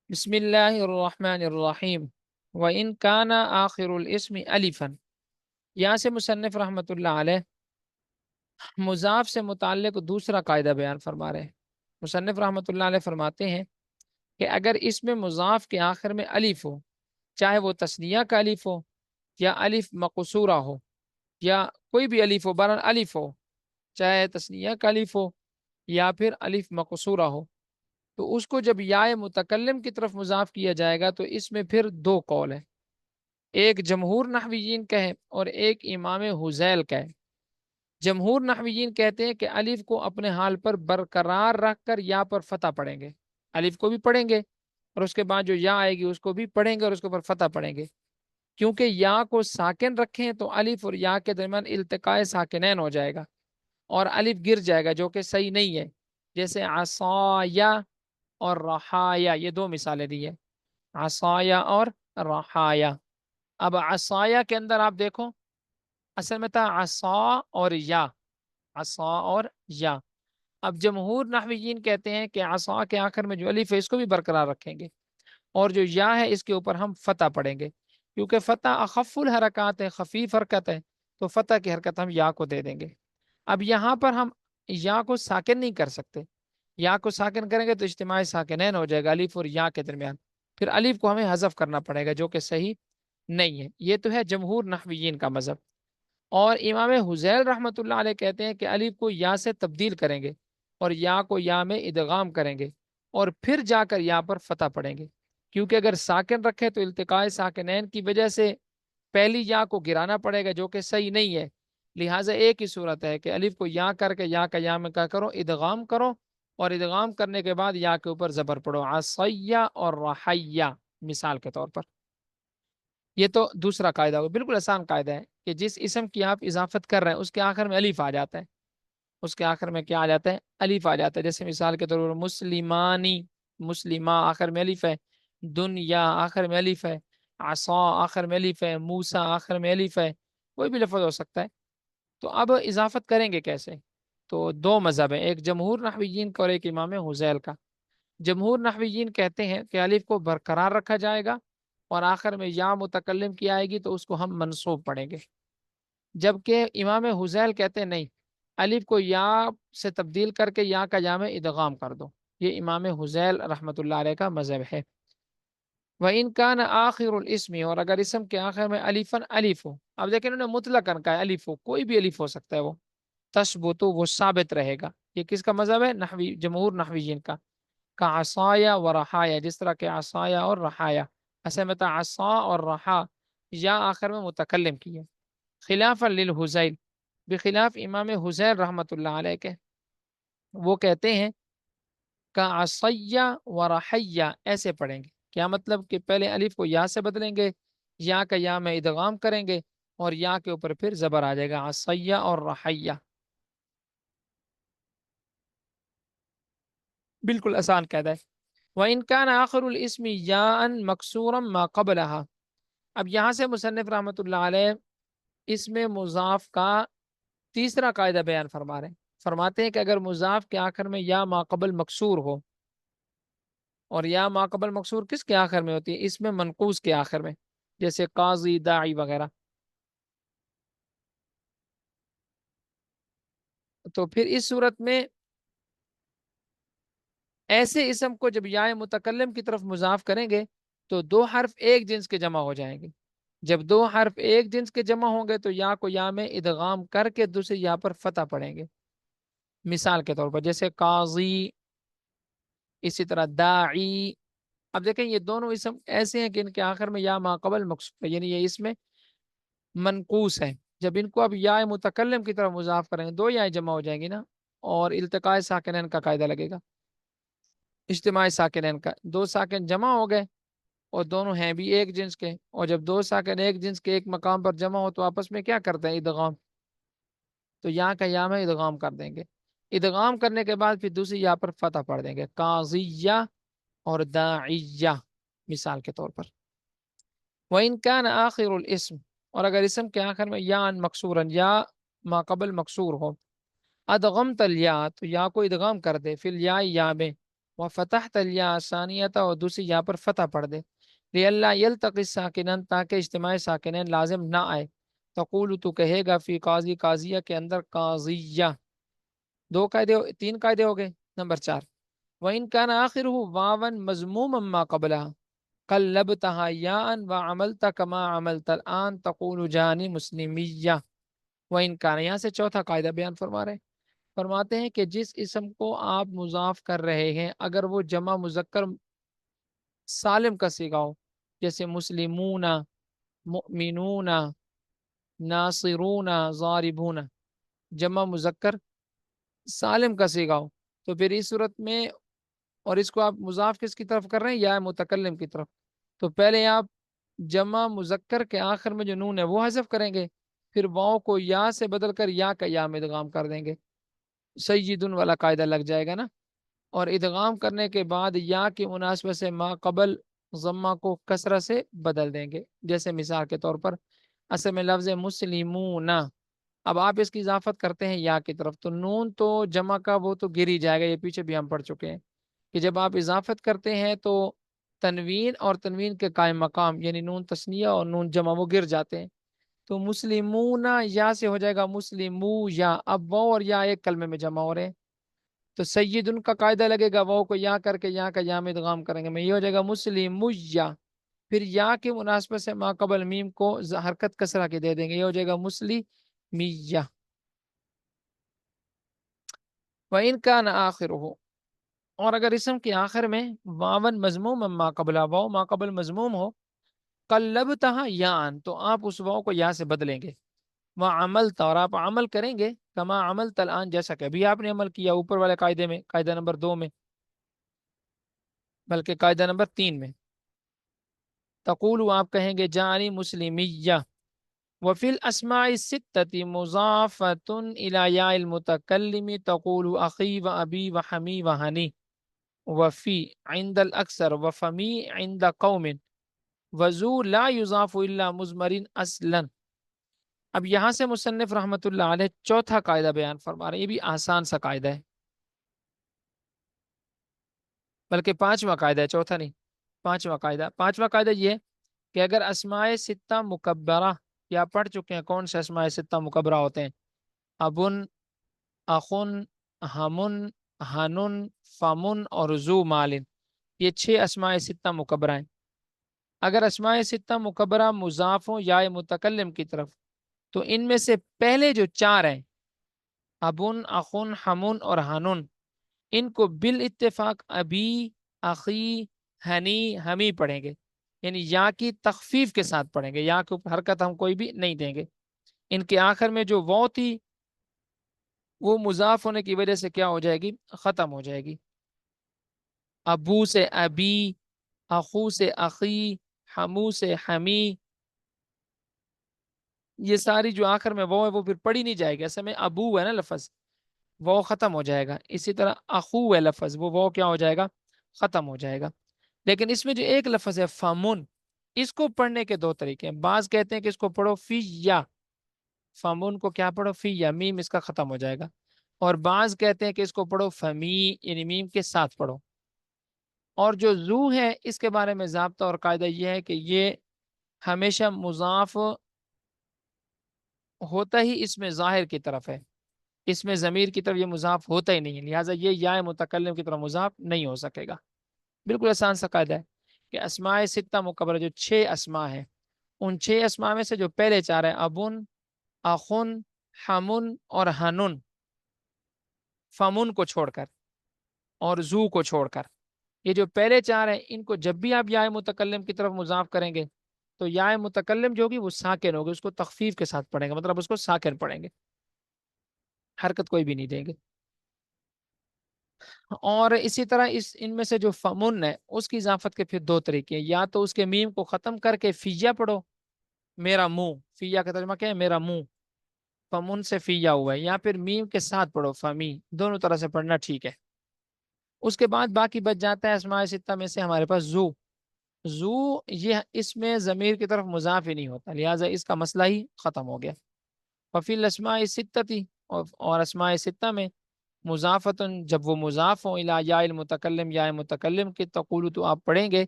بسم اللہ الرحمن الرحیم وَإِن كَانَ آخر الاسم الفا، یہاں سے مصنف رحمۃ اللہ علیہ مضاف سے متعلق دوسرا قاعدہ بیان فرما رہے ہیں۔ مصنف رحمۃ اللہ علیہ فرماتے ہیں کہ اگر اس میں مضاف کے آخر میں الف ہو، چاہے وہ تثنیہ کا الف ہو یا الف مقصورہ ہو یا کوئی بھی الف ہو، بہرحال الف ہو، چاہے تثنیہ کا الف ہو یا پھر الف مقصورہ ہو، تو اس کو جب یا متکلم کی طرف مضاف کیا جائے گا تو اس میں پھر دو قول ہیں، ایک جمہور نحویین کا ہے اور ایک امام حذیل کا ہے۔ جمہور نحویین کہتے ہیں کہ الف کو اپنے حال پر برقرار رکھ کر یا پر فتح پڑھیں گے، الف کو بھی پڑھیں گے اور اس کے بعد جو یا آئے گی اس کو بھی پڑھیں گے اور اس کے اوپر فتح پڑھیں گے، کیونکہ یا کو ساکن رکھیں تو الف اور یا کے درمیان التقاء ساکنین ہو جائے گا اور الف گر جائے گا، جو کہ صحیح نہیں ہے۔ جیسے عصایا اور رحایا، یہ دو مثالیں دی ہیں، عصایا اور رحایا۔ اب عصایا کے اندر آپ دیکھو، اصل میں تھا عصا اور یا، عصا اور یا۔ اب جمہور نحویین کہتے ہیں کہ عصا کے آخر میں جو الف ہے اس کو بھی برقرار رکھیں گے اور جو یا ہے اس کے اوپر ہم فتح پڑھیں گے، کیونکہ فتح اخف الحرکات ہے، خفیف حرکت ہے، تو فتح کی حرکت ہم یا کو دے دیں گے۔ اب یہاں پر ہم یا کو ساکن نہیں کر سکتے، یا کو ساکن کریں گے تو اجتماعی ساکنین ہو جائے گا الف اور یا کے درمیان، پھر الف کو ہمیں حذف کرنا پڑے گا، جو کہ صحیح نہیں ہے۔ یہ تو ہے جمہور نحویین کا مذہب۔ اور امام حذیل رحمۃ اللہ علیہ کہتے ہیں کہ الف کو یا سے تبدیل کریں گے اور یا کو یا میں ادغام کریں گے اور پھر جا کر یا پر فتح پڑیں گے، کیونکہ اگر ساکن رکھے تو التقاء ساکنین کی وجہ سے پہلی یا کو گرانا پڑے گا، جو کہ صحیح نہیں ہے۔ لہٰذا ایک ہی صورت ہے کہ الف کو یا کر کے یا کا یا میں کیا کرو، ادغام کرو، اور ادغام کرنے کے بعد یا کے اوپر زبر پڑھو، عصیہ اور رحیہ مثال کے طور پر۔ یہ تو دوسرا قاعدہ ہو، بالکل آسان قاعدہ ہے کہ جس اسم کی آپ اضافت کر رہے ہیں اس کے آخر میں الف آ جاتا ہے، اس کے آخر میں کیا آ جاتا ہے، الف آ جاتا ہے۔ جیسے مثال کے طور پر مسلمانی، مسلمہ آخر میں الف ہے، دنیا آخر میں الف ہے، عصا آخر میں الف ہے، موسیٰ آخر میں الف ہے، کوئی بھی لفظ ہو سکتا ہے۔ تو اب اضافت کریں گے کیسے؟ تو دو مذہب ہیں، ایک جمہور نحویین کا اور ایک امام حذیل کا۔ جمہور نحویین کہتے ہیں کہ الف کو برقرار رکھا جائے گا اور آخر میں یا متکلم کی آئے گی تو اس کو ہم منصوب پڑھیں گے، جبکہ امام حذیل کہتے ہیں نہیں، الف کو یا سے تبدیل کر کے یا کا یا میں ادغام کر دو۔ یہ امام حذیل رحمۃ اللہ علیہ کا مذہب ہے۔ وَإِن كَانَ آخر الاسم، اور اگر اسم کے آخر میں الفن الف ہو، اب دیکھیں انہوں نے مطلقاً کہا ہے الف ہو، کوئی بھی الف ہو سکتا ہے، وہ تثبت، وہ ثابت رہے گا۔ یہ کس کا مذہب ہے؟ نحوی، جمہور نحویین کا عصایا و رحایا، جس طرح کہ عصایا اور رحایا، اصل میں تھا عصا اور رحا، یا آخر میں متکلم کی ہے۔ خلاف للحزیل، بخلاف امام حزیل رحمۃ اللہ علیہ کے، وہ کہتے ہیں کا عصیہ و رحیہ ایسے پڑھیں گے۔ کیا مطلب؟ کہ پہلے الف کو یا سے بدلیں گے، یا کا یا میں ادغام کریں گے اور یا کے اوپر پھر زبر آ جائے گا، عصیہ اور رحیہ۔ بالکل آسان قاعدہ ہے۔ وَإِن كَانَ آخر الاسم یاءً مکسورا ما قبلها، اب یہاں سے مصنف رحمۃ اللہ علیہ اس میں مضاف کا تیسرا قاعدہ بیان فرما رہے ہیں۔ فرماتے ہیں کہ اگر مضاف کے آخر میں یا ما قبل مکسور ہو، اور یا ما قبل مکسور کس کے آخر میں ہوتی ہے؟ اس میں منقوص کے آخر میں، جیسے قاضی، داعی وغیرہ، تو پھر اس صورت میں ایسے اسم کو جب یا متکلم کی طرف مضاف کریں گے تو دو حرف ایک جنس کے جمع ہو جائیں گے۔ جب دو حرف ایک جنس کے جمع ہوں گے تو یا کو یا میں ادغام کر کے دوسری یا پر فتح پڑیں گے۔ مثال کے طور پر جیسے قاضی، اسی طرح داعی۔ اب دیکھیں یہ دونوں اسم ایسے ہیں کہ ان کے آخر میں یا ما قبل مقصود ہے، یعنی یہ اس میں منقوص ہیں۔ جب ان کو اب یا متکلم کی طرف مضاف کریں گے دو یا جمع ہو جائیں گی نا، اور التقاء ساکنین کا قاعدہ لگے گا، اجتماع ساکنین کا، دو ساکن جمع ہو گئے اور دونوں ہیں بھی ایک جنس کے، اور جب دو ساکن ایک جنس کے ایک مقام پر جمع ہو تو آپس میں کیا کرتے ہیں؟ ادغام۔ تو یا کا یا میں ادغام کر دیں گے، ادغام کرنے کے بعد پھر دوسری یا پر فتح پڑھ دیں گے، قاضیہ اور داعیہ مثال کے طور پر۔ وَإِن كَانَ آخر الاسم، اور اگر اسم کے آخر میں یا ان مکسورن، یا ما قبل مکسور ہو، ادغمت الیا، تو یا کو ادغام کر دے، فی الیا، یا میں، وفتحت الیا ثانیتا، اور دوسری یا پر فتح پڑھ دے، لئلا یلتقی ساکنن، تاکہ اجتماع ساکنین لازم نہ آئے، تقول تو کہے گا فی قاضی قاضیہ کے اندر قاضیہ، دو قاعدے تین قاعدے ہو گئے۔ نمبر 4، وَإِنْ كَانَ آخِرُهُ وَاوًا مَضْمُومًا مَا قَبْلَهَا قَلَّبْتَهَا يَاءً وَعَمَلْتَ كَمَا عَمَلْتَ الْآنَ تَقُولُ جَانِي مُسْلِمِيَّةٌ۔ وَإِنْ كَانَ، یہاں سے چوتھا قاعدہ بیان فرما رہے ہیں، فرماتے ہیں کہ جس اسم کو آپ مضاف کر رہے ہیں اگر وہ جمع مذکر سالم کا صیغہ ہو، جیسے مسلمون، مؤمنون، ناصرون، ضاربون، جمع مذکر سالم کا صیغہ ہو، تو پھر اس صورت میں، اور اس کو آپ مضاف کس کی طرف کر رہے ہیں؟ یا متکلم کی طرف، تو پہلے آپ جمع مذکر کے آخر میں جو نون ہے وہ حذف کریں گے، پھر واؤ کو یا سے بدل کر یا کا یا میں ادغام کر دیں گے، سیدن والا قاعدہ لگ جائے گا نا، اور ادغام کرنے کے بعد یا کی مناسبت سے ما قبل ضمہ کو کسرہ سے بدل دیں گے، جیسے مثال کے طور پر اصل میں لفظ مسلمون، اب آپ اس کی اضافت کرتے ہیں یا کی طرف، تو نون تو جمع کا وہ تو گر ہی جائے گا، یہ پیچھے بھی ہم پڑھ چکے ہیں کہ جب آپ اضافت کرتے ہیں تو تنوین اور تنوین کے قائم مقام یعنی نون تثنیہ اور نون جمع وہ گر جاتے ہیں، تو مسلمون یا سے ہو جائے گا مسلمو یا، اب واؤ اور یا ایک کلمے میں جمع ہو رہے ہیں، تو سیدن کا قاعدہ لگے گا، واؤ کو یا کر کے یا کا یا میں ادغام کریں گے، میں یہ ہو جائے گا مسلمو یا، پھر یا کی مناسبت سے ما قبل میم کو حرکت کسرہ کے دے دیں گے، یہ ہو جائے گا مسلمیہ۔ وَإِنْ كَانَ آخِرُهُ، اور اگر اسم کے آخر میں واون مضموم ما قبل، واو ما قبل مضموم ہو، قلبتها یاء، تو آپ اس واو کو یا سے بدلیں گے، وعملت، اور آپ عمل کریں گے، کما عملت الان، جیسا کہ ابھی آپ نے عمل کیا اوپر والے قاعدے میں، قاعدہ نمبر 2 میں، بلکہ قاعدہ نمبر 3 میں، تقول، آپ کہیں گے جانی مسلمیہ، وفی الاسماء الستة مضافة الى یاء المتکلم، تقول اخی و ابی و حمی و ہنی، وفی عند الاکثر، وفمی عند قوم، وزو لا یضاف الا مزمر اصلا۔ اب یہاں سے مصنف رحمت اللہ علیہ چوتھا قاعدہ بیان فرما رہے ہیں، یہ بھی آسان سا قاعدہ ہے، بلکہ پانچواں قاعدہ ہے، چوتھا نہیں، پانچواں قاعدہ یہ ہے کہ اگر اسماء ستہ مکبرہ، یا پڑھ چکے ہیں کون سے اسماء ستہ مکبرہ ہوتے ہیں، ابن، اخن، ہمن، ہنن، فمن اور ذو مالن، یہ 6 اسماء ستہ مکبرہ ہیں، اگر اسماء ستہ مکبرہ مضاف ہوں یا متکلم کی طرف، تو ان میں سے پہلے جو 4 ہیں، ابن، اخن، ہمن اور ہنن، ان کو بالاتفاق ابی، اخی، ہنی، ہمی پڑھیں گے، یعنی یا کی تخفیف کے ساتھ پڑھیں گے، یا کی حرکت ہم کوئی بھی نہیں دیں گے، ان کے آخر میں جو واو تھی وہ مضاف ہونے کی وجہ سے کیا ہو جائے گی؟ ختم ہو جائے گی، ابو سے ابی، اخو سے اخی، ہمو سے ہمی، یہ ساری جو آخر میں واو ہے وہ پھر پڑھی نہیں جائے گی، اصل میں ابو ہے نا لفظ، وہ ختم ہو جائے گا، اسی طرح اخو ہے لفظ، وہ کیا ہو جائے گا؟ ختم ہو جائے گا، لیکن اس میں جو ایک لفظ ہے فامن، اس کو پڑھنے کے 2 طریقے ہیں، بعض کہتے ہیں کہ اس کو پڑھو فی یا، فامن کو کیا پڑھو؟ فی یا، میم اس کا ختم ہو جائے گا، اور بعض کہتے ہیں کہ اس کو پڑھو فمی، یعنی میم کے ساتھ پڑھو، اور جو زو ہے اس کے بارے میں ضابطہ اور قاعدہ یہ ہے کہ یہ ہمیشہ مضاف ہوتا ہی اس میں ظاہر کی طرف ہے، اس میں ضمیر کی طرف یہ مضاف ہوتا ہی نہیں ہے، لہٰذا یہ یا متکلم کی طرف مضاف نہیں ہو سکے گا، بالکل آسان سا قاعدہ ہے کہ اسماء ستہ مکبرہ جو 6 اسماء ہیں، ان 6 اسماء میں سے جو پہلے 4 ہیں، ابن، اخن، ہمن اور ہنن، فمن کو چھوڑ کر اور زو کو چھوڑ کر، یہ جو پہلے 4 ہیں ان کو جب بھی آپ یا متکلم کی طرف مضاف کریں گے تو یا متکلم جو ہوگی وہ ساکن ہوگی، اس کو تخفیف کے ساتھ پڑھیں گے، مطلب اس کو ساکن پڑھیں گے، حرکت کوئی بھی نہیں دیں گے، اور اسی طرح ان میں سے جو فمن ہے اس کی اضافت کے پھر 2 طریقے ہیں، یا تو اس کے میم کو ختم کر کے فیا پڑھو، میرا منہ، فیا کا ترجمہ کیا ہے؟ میرا منہ، فمن سے فیا ہوا ہے، یا پھر میم کے ساتھ پڑھو فمی، دونوں طرح سے پڑھنا ٹھیک ہے، اس کے بعد باقی بچ جاتا ہے اسماء ستہ میں سے ہمارے پاس زو، یہ اس میں ضمیر کی طرف مضاف ہی نہیں ہوتا، لہٰذا اس کا مسئلہ ہی ختم ہو گیا، وفی الاسماء الستۃ، اور اسماء ستہ میں مضافتن جب وہ مضاف ہوں الی یا المتکلم یا متکلم کے، تقول تو آپ پڑھیں گے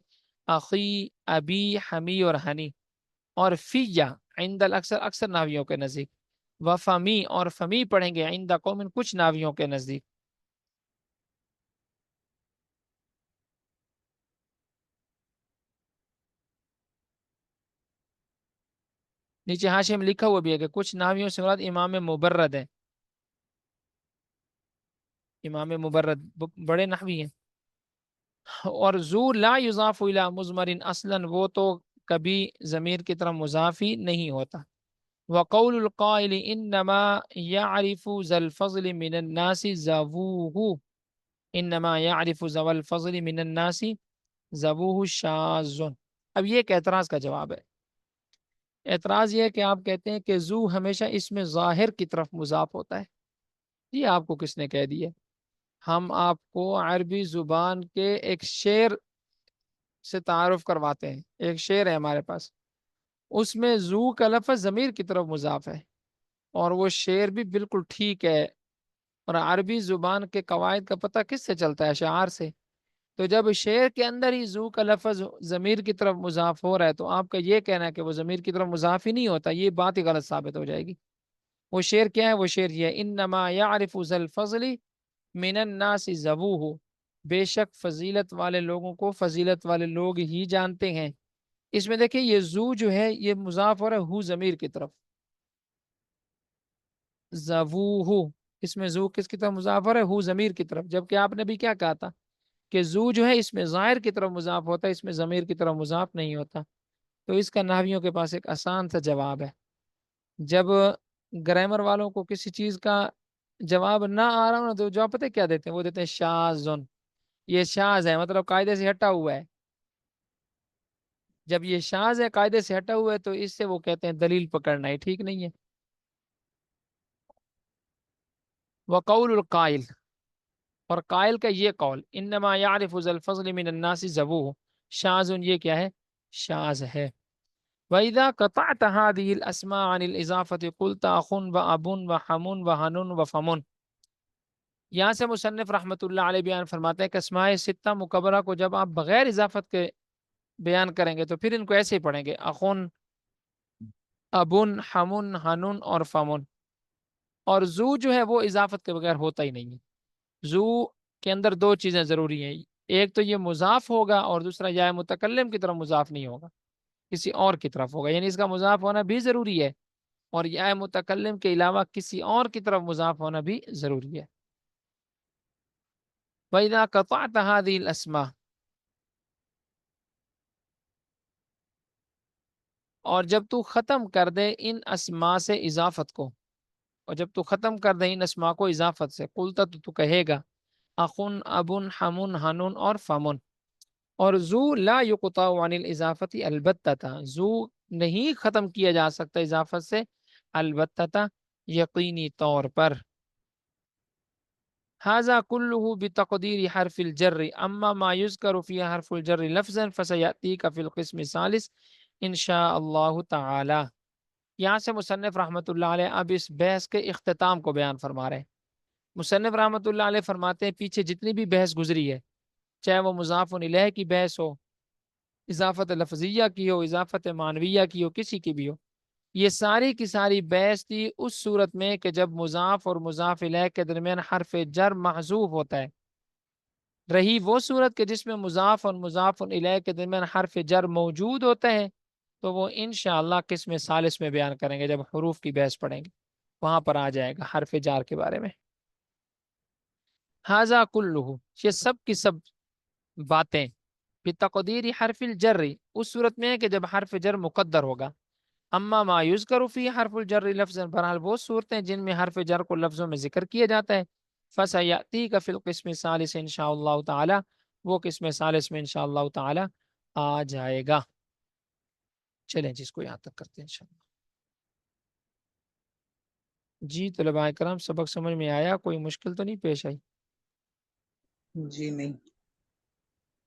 اخی، ابی، حمی اور ہنی، اور فی یا عند الاکثر اکثر ناویوں کے نزدیک، و فمی اور فمی پڑھیں گے عند قوم کچھ ناویوں کے نزدیک۔ نیچے حاشیے میں لکھا ہوا بھی ہے کہ کچھ ناویوں سے مراد امام مبرد ہے، امام مبرد بڑے نحوی ہیں۔ اور ذو لا یضاف الی مضمر اصلا، وہ تو کبھی ضمیر کی طرف مضاف ہی نہیں ہوتا۔ وقول القائل انما يعرف ذا الفضل من الناس ذووه، انما يعرف ذو الفضل من الناس ذووه شاذ۔ اب یہ ایک اعتراض کا جواب ہے۔ اعتراض یہ ہے کہ آپ کہتے ہیں کہ ذو ہمیشہ اس میں ظاہر کی طرف مضاف ہوتا ہے، یہ آپ کو کس نے کہہ دیا؟ ہم آپ کو عربی زبان کے ایک شعر سے تعارف کرواتے ہیں، ایک شعر ہے ہمارے پاس، اس میں ذو کا لفظ ضمیر کی طرف مضاف ہے، اور وہ شعر بھی بالکل ٹھیک ہے۔ اور عربی زبان کے قواعد کا پتہ کس سے چلتا ہے؟ اشعار سے۔ تو جب شعر کے اندر ہی ذو کا لفظ ضمیر کی طرف مضاف ہو رہا ہے، تو آپ کا یہ کہنا ہے کہ وہ ضمیر کی طرف مضاف ہی نہیں ہوتا، یہ بات ہی غلط ثابت ہو جائے گی۔ وہ شعر کیا ہے؟ وہ شعر یہ ہے انما یعرف ذا الفضل من الناس ذووہ، بے شک فضیلت والے لوگوں کو فضیلت والے لوگ ہی جانتے ہیں۔ اس میں دیکھیں یہ ذو جو ہے یہ مضاف ہو رہا ہے ہو ضمیر کی طرف، ذووہ، اس میں ذو کس کی طرف مضاف ہو رہا ہے؟ ہو ضمیر کی طرف، جبکہ آپ نے بھی کیا کہا تھا کہ ذو جو ہے اس میں ظاہر کی طرف مضاف ہوتا ہے، اس میں ضمیر کی طرف مضاف نہیں ہوتا۔ تو اس کا نحویوں کے پاس ایک آسان سا جواب ہے۔ جب گرامر والوں کو کسی چیز کا جواب نہ آ رہا ہو نا، تو جواب پتہ ہے کیا دیتے ہیں؟ وہ دیتے ہیں شاذن، یہ شاذ ہے، مطلب قاعدے سے ہٹا ہوا ہے۔ جب یہ شاذ ہے، قاعدے سے ہٹا ہوا ہے، تو اس سے وہ کہتے ہیں دلیل پکڑنا ہے، ٹھیک نہیں ہے۔ وقول القائل، اور قائل کا یہ قول انما یعرف ذا الفضل من الناس ذووہ شاذ، یہ کیا ہے؟ شاذ ہے۔ وَإِذَا قَطَعْتَ هَذِهِ الْأَسْمَاءَ عَنِ الْإِضَافَةِ قُلْتَ أَخٌ وَأَبٌ وَحَمٌ وَحَنٌ وَفَمٌ۔ یہاں سے مصنف رحمۃ اللہ علیہ بیان فرماتے ہیں کہ اسماء ستہ مکبرہ کو جب آپ بغیر اضافت کے بیان کریں گے تو پھر ان کو ایسے ہی پڑھیں گے، اخن، ابن، حمن، حنن اور فمن۔ اور زو جو ہے وہ اضافت کے بغیر ہوتا ہی نہیں ہے۔ زو کے اندر دو چیزیں ضروری ہیں، ایک تو یہ مضاف ہوگا، اور دوسرا یا متکلم کی طرف مضاف نہیں ہوگا، کسی اور کی طرف ہوگا، یعنی اس کا مضاف ہونا بھی ضروری ہے، اور یا متکلم کے علاوہ کسی اور کی طرف مضاف ہونا بھی ضروری ہے۔ وَإِذَا قَطَعْتَ هَذِهِ الْأَسْمَاءَ، اور جب تو ختم کر دے ان اسماء سے اضافت کو، اور جب تو ختم کر دے ان اسماء کو اضافت سے، قلتا تو کہے گا اخن، ابن، حمن، حنن اور فمن۔ اور زو لا یقطع عن الاضافت البتہ، زو نہیں ختم کیا جا سکتا اضافت سے، البتہ یقینی طور پر۔ هذا كله بتقدير حرف الجر، اما ما يذكر فيها حرف الجر لفظا فسياتيك في القسم الثالث ان شاء اللہ تعالی۔ یہاں سے مصنف رحمۃ اللہ علیہ اب اس بحث کے اختتام کو بیان فرما رہے ہیں۔ مصنف رحمۃ اللہ علیہ فرماتے ہیں پیچھے جتنی بھی بحث گزری ہے، چاہے وہ مضاف الیہ کی بحث ہو، اضافت لفظیہ کی ہو، اضافت معنویہ کی ہو، کسی کی بھی ہو، یہ ساری کی ساری بحث تھی اس صورت میں کہ جب مضاف اور مضاف الیہ کے درمیان حرف جر محذوف ہوتا ہے۔ رہی وہ صورت کہ جس میں مضاف اور مضاف الیہ کے درمیان حرف جر موجود ہوتا ہے، تو وہ انشاءاللہ قسم ثالث میں بیان کریں گے، جب حروف کی بحث پڑھیں گے وہاں پر آ جائے گا حرف جار کے بارے میں۔ ہاذا کلہ، یہ سب کی سب باتیں بتقدیر حرف الجر، اس صورت میں ہے کہ جب حرف جر مقدر ہوگا۔ اما ما یذکر فی حرف الجر لفظا، بہرحال وہ صورتیں جن میں حرف جر کو لفظوں میں ذکر کیا جاتا ہے، فسیأتیک فی القسم الثالث ان شاء اللہ تعالی، وہ قسم ثالث میں ان شاء اللہ تعالی آ جائے گا۔ چلیں جس کو یہاں تک کرتے ہیں انشاءاللہ۔ جی طلباء کرام، سبق سمجھ میں آیا؟ کوئی مشکل تو نہیں پیش آئی؟ جی نہیں۔